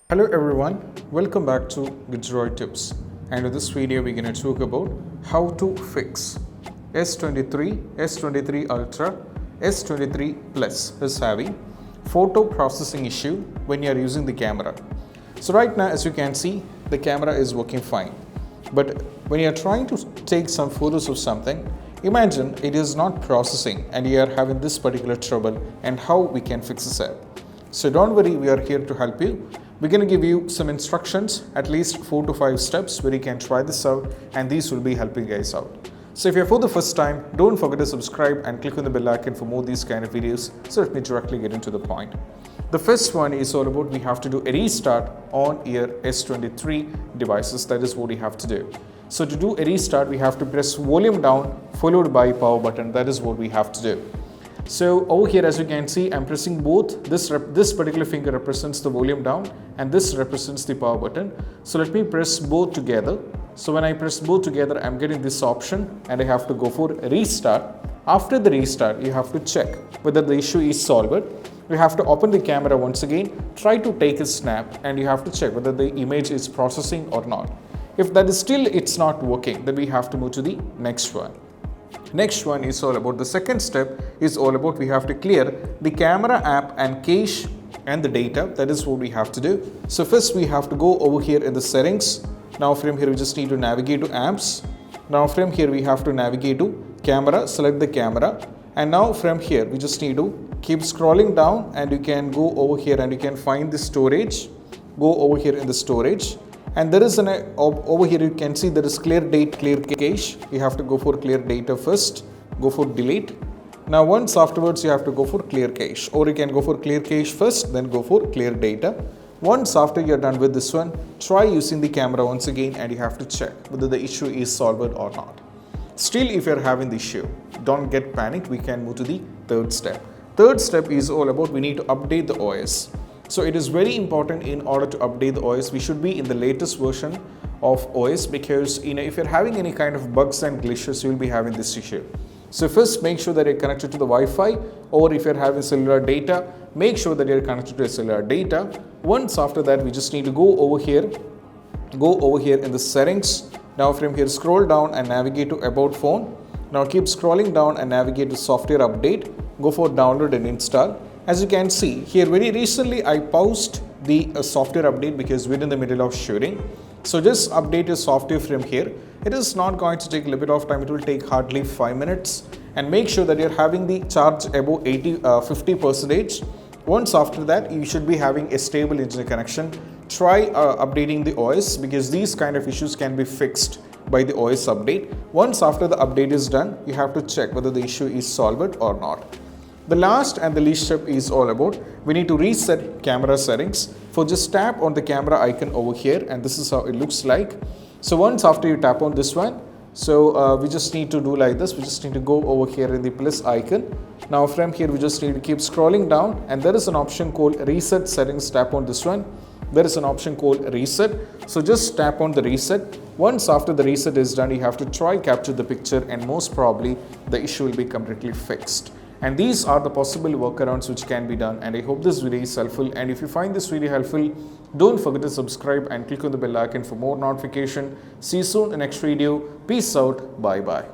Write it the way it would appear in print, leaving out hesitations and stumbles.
Hello everyone, welcome back to Gidroid Tips, and in this video we're going to talk about how to fix S23, S23 Ultra, S23 Plus is having photo processing issue when you are using the camera. So right now as you can see the camera is working fine, but when you are trying to take some photos of something, imagine it is not processing and you are having this particular trouble, and how we can fix this up. So don't worry, we are here to help you. We're going to give you some instructions, at least 4 to 5 steps where you can try this out, and these will be helping you guys out. So if you're for the first time, don't forget to subscribe and click on the bell icon for more these kind of videos. So let me directly get into the point. The first one is all about we have to do a restart on your S23 devices. That is what we have to do. So to do a restart, we have to press volume down followed by power button. That is what we have to do. So over here as you can see, I'm pressing both. This particular finger represents the volume down and this represents the power button. So let me press both together. So when I press both together, I'm getting this option and I have to go for restart. After the restart, you have to check whether the issue is solved. You have to open the camera once again, try to take a snap, and you have to check whether the image is processing or not. If that is still it's not working, then we have to move to the next one. Next one is all about the second step is all about we have to clear the camera app and cache and the data. That is what we have to do. So first we have to go over here in the settings. Now from here we just need to navigate to apps. Now from here we have to navigate to camera, select the camera, and now from here we just need to keep scrolling down and you can go over here and you can find the storage. Go over here in the storage. And there is over here you can see there is clear date, clear cache. You have to go for clear data first, go for delete. Now once afterwards you have to go for clear cache, or you can go for clear cache first, then go for clear data. Once after you're done with this one, try using the camera once again and you have to check whether the issue is solved or not. Still, if you're having the issue, don't get panicked. We can move to the third step. Third step is all about we need to update the OS. So it is very important in order to update the OS, we should be in the latest version of OS, because if you're having any kind of bugs and glitches, you'll be having this issue. So first make sure that you're connected to the Wi-Fi, or if you're having cellular data, make sure that you're connected to a cellular data. Once after that, we just need to go over here in the settings. Now from here scroll down and navigate to about phone. Now keep scrolling down and navigate to software update. Go for download and install. As you can see here, very recently I paused the software update because we're in the middle of shooting. So just update your software from here. It is not going to take a little bit of time. It will take hardly 5 minutes. And make sure that you're having the charge above 50%. Once after that, you should be having a stable internet connection. Try updating the OS, because these kind of issues can be fixed by the OS update. Once after the update is done, you have to check whether the issue is solved or not. The last and the least step is all about we need to reset camera settings. For just tap on the camera icon over here, and this is how it looks like. So once after you tap on this one, so we just need to do like this. We just need to go over here in the plus icon. Now from here we just need to keep scrolling down, and there is an option called reset settings. Tap on this one. There is an option called reset. So just tap on the reset. Once after the reset is done, you have to try capture the picture, and most probably the issue will be completely fixed. And these are the possible workarounds which can be done, and I hope this video is helpful. And if you find this video helpful, don't forget to subscribe and click on the bell icon for more notification. See you soon in the next video. Peace out. Bye bye.